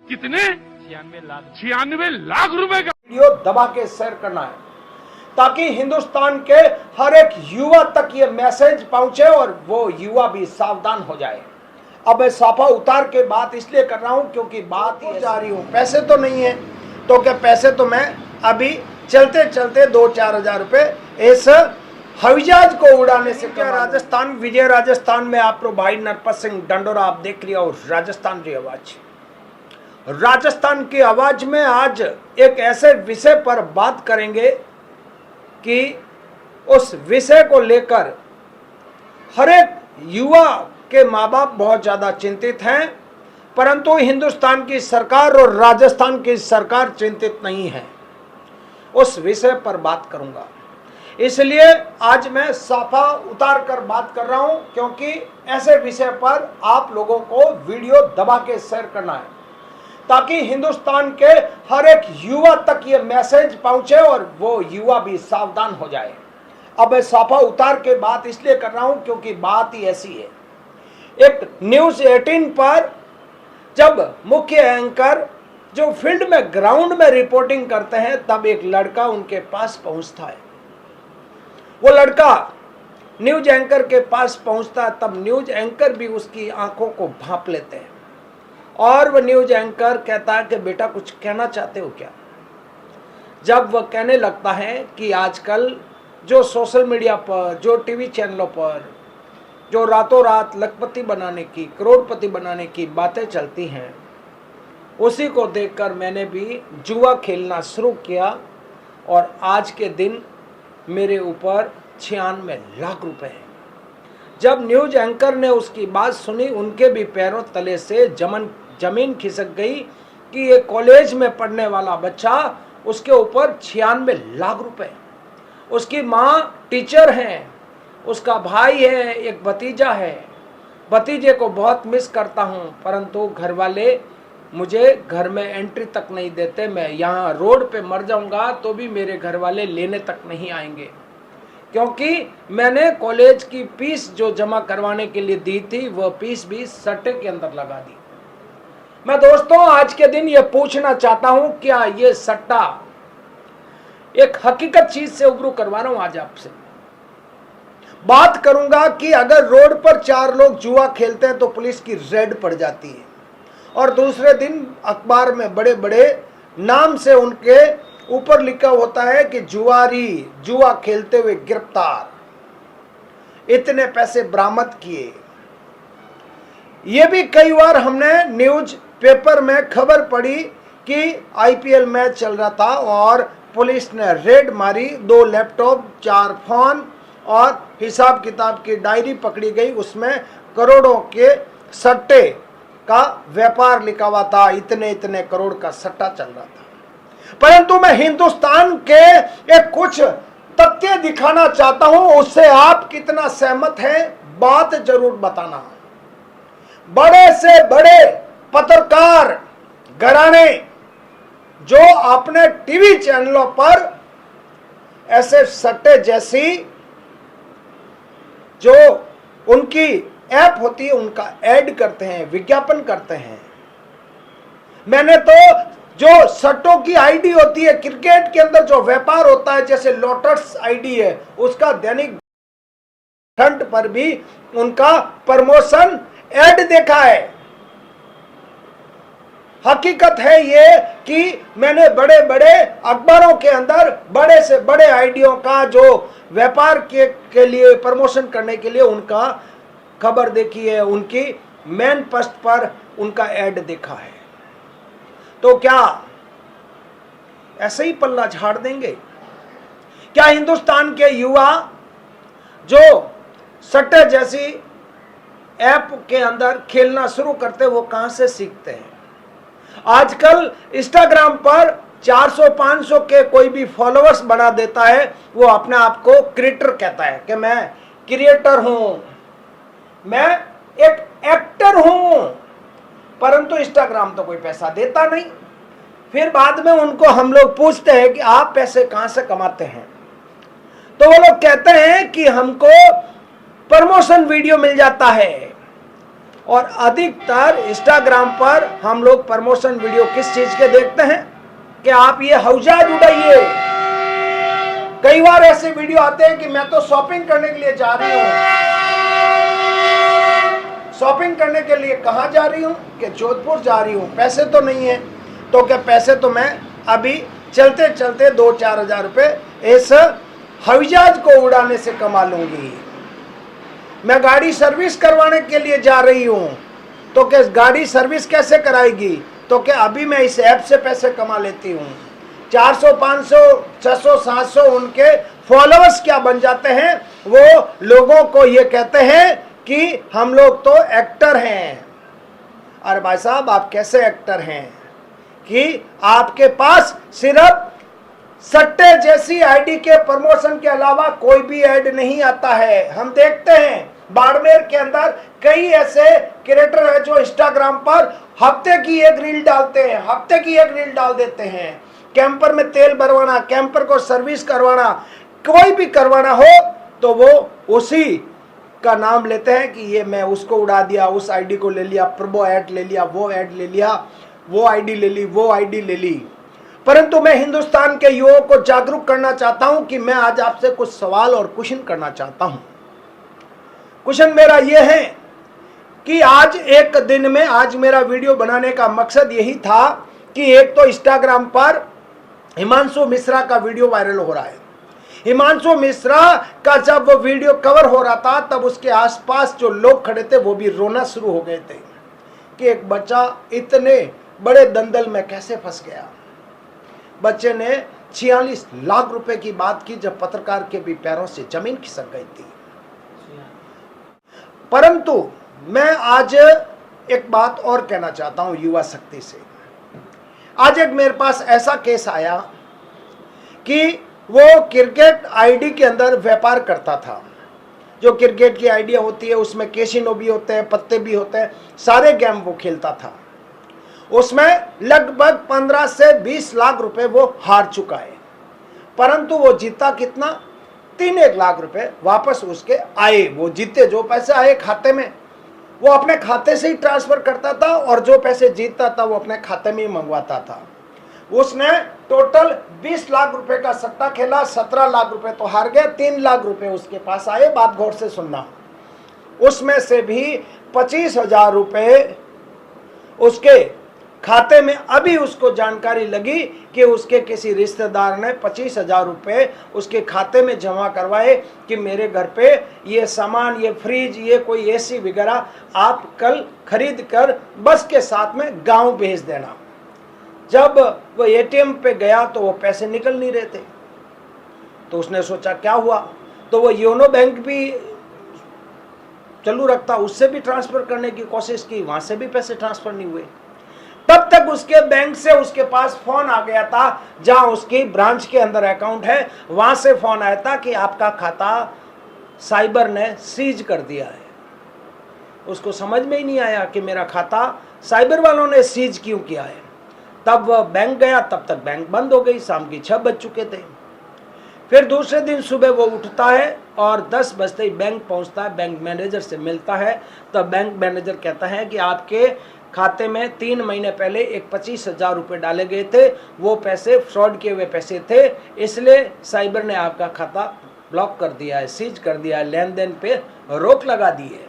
कितने? 96 लाख रुपए का वीडियो दबा के शेयर करना है ताकि हिंदुस्तान के हर एक युवा तक ये मैसेज पहुंचे और वो युवा भी सावधान हो जाए। अब मैं साफा उतार के बात इसलिए कर रहा हूं क्योंकि बात ही जा रही हूं। पैसे तो नहीं है तो क्या पैसे तो मैं अभी चलते चलते 2-4 हजार रुपए इस हवाई जहाज को उड़ाने से राजस्थान विजय राजस्थान में आप भाई नरपत सिंह डंडोरा आप देख लिया और राजस्थान की आवाज, राजस्थान की आवाज में आज एक ऐसे विषय पर बात करेंगे कि उस विषय को लेकर हर एक युवा के माँ बाप बहुत ज्यादा चिंतित हैं, परंतु हिंदुस्तान की सरकार और राजस्थान की सरकार चिंतित नहीं है। उस विषय पर बात करूंगा, इसलिए आज मैं साफा उतार कर बात कर रहा हूं क्योंकि ऐसे विषय पर आप लोगों को वीडियो दबा के शेयर करना है ताकि हिंदुस्तान के हर एक युवा तक ये मैसेज पहुंचे और वो युवा भी सावधान हो जाए। अब मैं साफा उतार के बात इसलिए कर रहा हूं क्योंकि बात ही ऐसी है। एक न्यूज़ 18 पर जब मुख्य एंकर जो फील्ड में ग्राउंड में रिपोर्टिंग करते हैं तब एक लड़का उनके पास पहुंचता है। वो लड़का न्यूज एंकर के पास पहुंचता है तब न्यूज एंकर भी उसकी आंखों को भांप लेते हैं और वह न्यूज एंकर कहता है कि बेटा कुछ कहना चाहते हो क्या। जब वह कहने लगता है कि आजकल जो सोशल मीडिया पर जो टीवी चैनलों पर जो रातों रात लखपति बनाने की करोड़पति बनाने की बातें चलती हैं उसी को देखकर मैंने भी जुआ खेलना शुरू किया और आज के दिन मेरे ऊपर 96 लाख रुपए हैं। जब न्यूज एंकर ने उसकी बात सुनी उनके भी पैरों तले से जमीन खिसक गई कि ये कॉलेज में पढ़ने वाला बच्चा उसके ऊपर 96 लाख रुपए। उसकी माँ टीचर हैं, उसका भाई है, एक भतीजा है। भतीजे को बहुत मिस करता हूँ परंतु घर वाले मुझे घर में एंट्री तक नहीं देते। मैं यहाँ रोड पे मर जाऊँगा तो भी मेरे घर वाले लेने तक नहीं आएंगे क्योंकि मैंने कॉलेज की फीस जो जमा करवाने के लिए दी थी वह फीस भी सट्टे के अंदर लगा दी। मैं दोस्तों आज के दिन ये पूछना चाहता हूं क्या ये सट्टा एक हकीकत चीज से उबरू करवा रहा हूं। आज आपसे बात करूंगा कि अगर रोड पर 4 लोग जुआ खेलते हैं तो पुलिस की रेड पड़ जाती है और दूसरे दिन अखबार में बड़े बड़े नाम से उनके ऊपर लिखा होता है कि जुआरी जुआ खेलते हुए गिरफ्तार, इतने पैसे बरामद किए। ये भी कई बार हमने न्यूज पेपर में खबर पड़ी कि आईपीएल मैच चल रहा था और पुलिस ने रेड मारी, 2 लैपटॉप 4 फोन और हिसाब किताब की डायरी पकड़ी गई। उसमें करोड़ों के सट्टे का व्यापार लिखा हुआ था, इतने इतने करोड़ का सट्टा चल रहा था। परंतु मैं हिंदुस्तान के एक कुछ तथ्य दिखाना चाहता हूं, उससे आप कितना सहमत हैं बात जरूर बताना। बड़े से बड़े पत्रकार घराने जो अपने टीवी चैनलों पर ऐसे सट्टे जैसी जो उनकी ऐप होती है उनका ऐड करते हैं, विज्ञापन करते हैं। मैंने तो जो सट्टों की आईडी होती है, क्रिकेट के अंदर जो व्यापार होता है जैसे लोटस आईडी है, उसका दैनिक फ्रंट पर भी उनका प्रमोशन ऐड देखा है। हकीकत है ये कि मैंने बड़े बड़े अखबारों के अंदर बड़े से बड़े आईडियों का जो व्यापार के लिए प्रमोशन करने के लिए उनका खबर देखी है, उनकी मेन पोस्ट पर उनका ऐड देखा है। तो क्या ऐसे ही पल्ला झाड़ देंगे? क्या हिंदुस्तान के युवा जो सट्टे जैसी ऐप के अंदर खेलना शुरू करते वो कहां से सीखते हैं? आजकल इंस्टाग्राम पर 400-500 के कोई भी फॉलोअर्स बना देता है, वो अपने आप को क्रिएटर कहता है कि मैं क्रिएटर हूं, मैं एक एक्टर हूं, परंतु इंस्टाग्राम तो कोई पैसा देता नहीं। फिर बाद में उनको हम लोग पूछते हैं कि आप पैसे कहां से कमाते हैं, तो वो लोग कहते हैं कि हमको प्रमोशन वीडियो मिल जाता है, और अधिकतर इंस्टाग्राम पर हम लोग प्रमोशन वीडियो किस चीज के देखते हैं कि आप ये हौजहाज उड़ाइए। कई बार ऐसे वीडियो आते हैं कि मैं तो शॉपिंग करने के लिए जा रही हूं। शॉपिंग करने के लिए कहां जा रही हूं कि जोधपुर जा रही हूं, पैसे तो नहीं है। तो क्या पैसे तो मैं अभी चलते चलते 2-4 हजार रुपए इस हवाईजहाज को उड़ाने से कमा लूंगी। मैं गाड़ी सर्विस करवाने के लिए जा रही हूं, तो क्या गाड़ी सर्विस कैसे कराएगी? तो क्या अभी मैं इस ऐप से पैसे कमा लेती हूं। 400, 500, 600, 700 उनके फॉलोअर्स क्या बन जाते हैं, वो लोगों को ये कहते हैं कि हम लोग तो एक्टर हैं। अरे भाई साहब, आप कैसे एक्टर हैं कि आपके पास सिर्फ सट्टे जैसी आईडी के प्रमोशन के अलावा कोई भी ऐड नहीं आता है। हम देखते हैं बाड़मेर के अंदर कई ऐसे क्रिएटर हैं जो इंस्टाग्राम पर हफ्ते की एक रील डालते हैं, हफ्ते की एक रील डाल देते हैं। कैंपर में तेल भरवाना, कैंपर को सर्विस करवाना, कोई भी करवाना हो तो वो उसी का नाम लेते हैं कि ये मैं उसको उड़ा दिया, उस आईडी को ले लिया, प्रभो ऐड ले लिया, वो ऐड ले लिया, वो आईडी ले ली, वो आईडी ले ली। परंतु मैं हिंदुस्तान के युवाओं को जागरूक करना चाहता हूं कि मैं आज आपसे कुछ सवाल और क्वेश्चन करना चाहता हूं। क्वेश्चन मेरा यह है कि आज एक दिन में, आज मेरा वीडियो बनाने का मकसद यही था कि एक तो इंस्टाग्राम पर हिमांशु मिश्रा का वीडियो वायरल हो रहा है। हिमांशु मिश्रा का जब वो वीडियो कवर हो रहा था तब उसके आसपास जो लोग खड़े थे वो भी रोना शुरू हो गए थे कि एक बच्चा इतने बड़े दंदल में कैसे फंस गया। बच्चे ने 46 लाख रुपए की बात की जब पत्रकार के भी पैरों से जमीन खिसक गई थी। परंतु मैं आज एक बात और कहना चाहता हूं युवा शक्ति से। आज एक मेरे पास ऐसा केस आया कि वो क्रिकेट आईडी के अंदर व्यापार करता था। जो क्रिकेट की आईडिया होती है उसमें कैसीनो भी होते हैं, पत्ते भी होते हैं, सारे गेम वो खेलता था। उसमें लगभग 15 से 20 लाख रुपए वो हार चुका है, परंतु वो जीता कितना? 3-1 लाख रुपए वापस उसके आए। वो जीते, जो पैसे आए खाते में वो अपने खाते से ही ट्रांसफर करता था और जो पैसे जीतता था वो अपने खाते में ही मंगवाता था। उसने टोटल 20 लाख रुपए का सट्टा खेला, 17 लाख रुपए तो हार गया, 3 लाख रुपए उसके पास आए। बात गौर से सुनना, उसमें से भी 25,000 रुपए उसके खाते में अभी उसको जानकारी लगी कि उसके किसी रिश्तेदार ने 25,000 रुपए उसके खाते में जमा करवाए कि मेरे घर पे ये सामान, ये फ्रिज, ये कोई एसी वगैरह आप कल खरीद कर बस के साथ में गांव भेज देना। जब वो एटीएम पे गया तो वो पैसे निकल नहीं रहे थे, तो उसने सोचा क्या हुआ, तो वो योनो बैंक भी चालू रखता, उससे भी ट्रांसफर करने की कोशिश की, वहां से भी पैसे ट्रांसफर नहीं हुए। तब तक उसके बैंक से उसके पास फोन आ गया था, जहां उसकी ब्रांच के अंदर अकाउंट है, वहां से फोन आया था कि आपका खाता साइबर ने सीज कर दिया है। उसको समझ में ही नहीं आया कि मेरा खाता साइबर वालों ने सीज क्यों किया है। तब वह बैंक गया, तब तक बैंक बंद हो गई, शाम की 6 बज चुके थे। फिर दूसरे दिन सुबह वो उठता है और 10 बजते ही बैंक पहुंचता है, बैंक मैनेजर से मिलता है। तब बैंक मैनेजर कहता है कि आपके खाते में 3 महीने पहले एक 25,000 रुपये डाले गए थे, वो पैसे फ्रॉड किए हुए पैसे थे, इसलिए साइबर ने आपका खाता ब्लॉक कर दिया है, सीज कर दिया है, लेन देन पे रोक लगा दी है।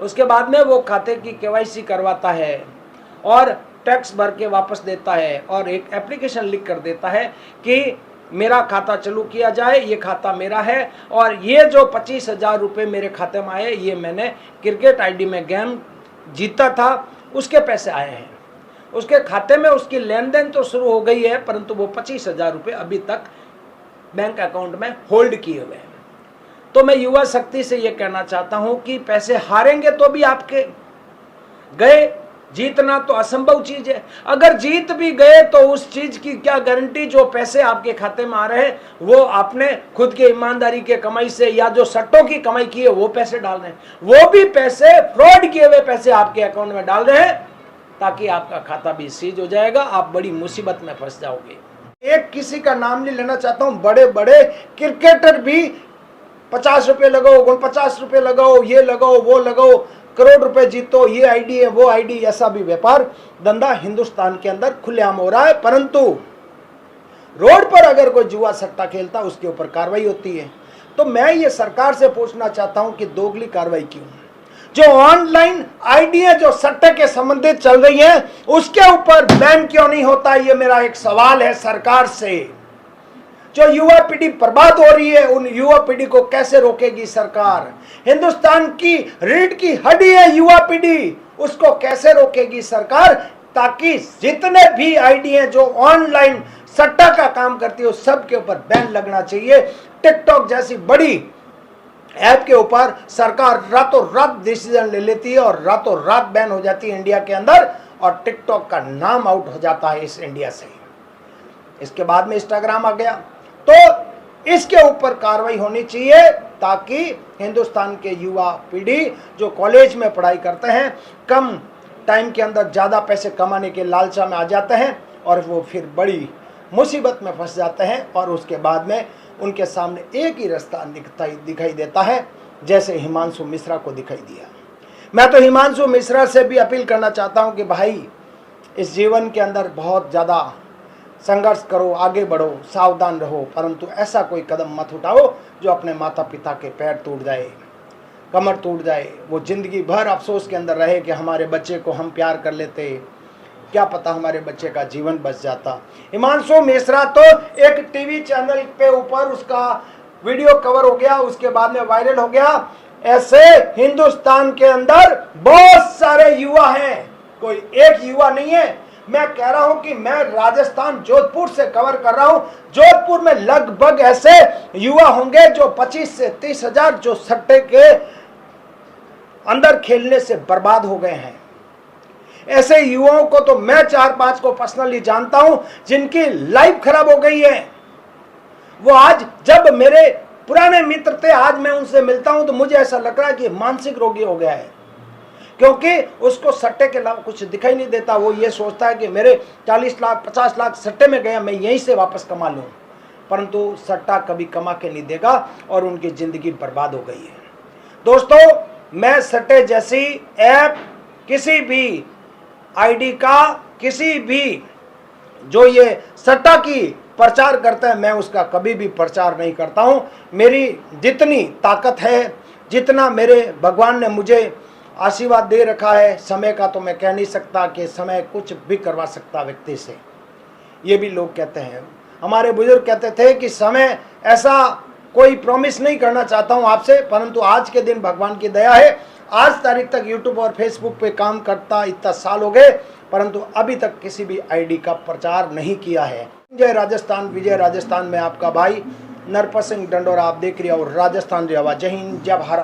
उसके बाद में वो खाते की केवाईसी करवाता है और टैक्स भर के वापस देता है और एक एप्लीकेशन लिख कर देता है कि मेरा खाता चालू किया जाए, ये खाता मेरा है और ये जो 25,000 रुपये मेरे खाते में आए ये मैंने क्रिकेट आईडी में गेम जीता था, उसके पैसे आए हैं। उसके खाते में उसकी लेन देन तो शुरू हो गई है, परंतु वो 25,000 रुपये अभी तक बैंक अकाउंट में होल्ड किए हुए हैं। तो मैं युवा शक्ति से ये कहना चाहता हूं कि पैसे हारेंगे तो भी आपके गए, जीतना तो असंभव चीज है। अगर जीत भी गए तो उस चीज की क्या गारंटी, जो पैसे आपके खाते में आ रहे हैं वो आपने खुद के ईमानदारी के कमाई से या जो सट्टों की कमाई की है वो पैसे डाल रहे हैं, वो भी पैसे फ्रॉड किए हुए पैसे आपके अकाउंट में डाल रहे हैं, ताकि आपका खाता भी सीज हो जाएगा, आप बड़ी मुसीबत में फंस जाओगे। एक किसी का नाम नहीं लेना चाहता हूं, बड़े बड़े क्रिकेटर भी 50 रुपए लगाओ, 49 रुपए लगाओ, ये लगाओ, वो लगाओ, करोड़ रुपए जीतो, ये आईडी है वो आईडी, ऐसा भी व्यापार धंधा हिंदुस्तान के अंदर खुलेआम हो रहा है। परंतु रोड पर अगर कोई जुआ सट्टा खेलता उसके ऊपर कार्रवाई होती है। तो मैं ये सरकार से पूछना चाहता हूं कि दोगली कार्रवाई क्यों? जो ऑनलाइन आईडियां जो सट्टे के संबंधित चल रही हैं उसके ऊपर बैन क्यों नहीं होता? ये मेरा एक सवाल है सरकार से। जो युवा पीढ़ी बर्बाद हो रही है उन युवा पीढ़ी को कैसे रोकेगी सरकार? हिंदुस्तान की रीढ़ की हड्डी है युवा पीढ़ी, उसको कैसे रोकेगी सरकार? ताकि जितने भी आईडियां जो ऑनलाइन सट्टा का काम करती है उस सब के ऊपर बैन लगना चाहिए। टिकटॉक जैसी बड़ी ऐप के ऊपर सरकार रातों रात डिसीजन ले लेती है और रातों रात बैन हो जाती है इंडिया के अंदर, और टिकटॉक का नाम आउट हो जाता है इस इंडिया से। इसके बाद में इंस्टाग्राम आ गया, तो इसके ऊपर कार्रवाई होनी चाहिए ताकि हिंदुस्तान के युवा पीढ़ी जो कॉलेज में पढ़ाई करते हैं कम टाइम के अंदर ज़्यादा पैसे कमाने के लालचा में आ जाते हैं और वो फिर बड़ी मुसीबत में फंस जाते हैं, और उसके बाद में उनके सामने एक ही रास्ता दिखाई देता है जैसे हिमांशु मिश्रा को दिखाई दिया। मैं तो हिमांशु मिश्रा से भी अपील करना चाहता हूं कि भाई इस जीवन के अंदर बहुत ज़्यादा संघर्ष करो, आगे बढ़ो, सावधान रहो, परंतु ऐसा कोई कदम मत उठाओ जो अपने माता पिता के पैर टूट जाए, कमर टूट जाए, वो जिंदगी भर अफसोस के अंदर रहे कि हमारे बच्चे को हम प्यार कर लेते, क्या पता हमारे बच्चे का जीवन बच जाता। हिमांशु मिश्रा तो एक टीवी चैनल पे ऊपर उसका वीडियो कवर हो गया, उसके बाद में वायरल हो गया। ऐसे हिंदुस्तान के अंदर बहुत सारे युवा हैं, कोई एक युवा नहीं है। मैं कह रहा हूं कि मैं राजस्थान जोधपुर से कवर कर रहा हूं। जोधपुर में लगभग ऐसे युवा होंगे जो 25 से 30 हजार जो सट्टे के अंदर खेलने से बर्बाद हो गए हैं। ऐसे युवाओं को तो मैं 4-5 को पर्सनली जानता हूं जिनकी लाइफ खराब हो गई है। वो आज जब मेरे पुराने मित्र थे, आज मैं उनसे मिलता हूं तो मुझे ऐसा लग रहा है कि मानसिक रोगी हो गया है, क्योंकि उसको सट्टे के अलावा कुछ दिखाई नहीं देता। वो ये सोचता है कि मेरे 40 लाख 50 लाख सट्टे में गया, मैं यहीं से वापस कमा लूं, परंतु सट्टा कभी कमा के नहीं देगा और उनकी जिंदगी बर्बाद हो गई है। दोस्तों, मैं सट्टे जैसी ऐप, किसी भी आईडी का, किसी भी जो ये सट्टा की प्रचार करता है, मैं उसका कभी भी प्रचार नहीं करता हूं। मेरी जितनी ताकत है, जितना मेरे भगवान ने मुझे आशीर्वाद दे रखा है, समय का तो मैं कह नहीं सकता कि समय कुछ भी करवा सकता व्यक्ति से। ये भी लोग कहते हैं, हमारे बुजुर्ग कहते थे कि समय ऐसा कोई प्रॉमिस नहीं करना चाहता हूं आपसे, परंतु आज के दिन भगवान की दया है, आज तारीख तक यूट्यूब और फेसबुक पे काम करता इतना साल हो गए, परंतु अभी तक किसी भी आईडी का प्रचार नहीं किया है। जय राजस्थान, विजय राजस्थान में आपका भाई नरपत सिंह डंडोरा आप देख रहे हो, और राजस्थान जय हिंद, जय भारत।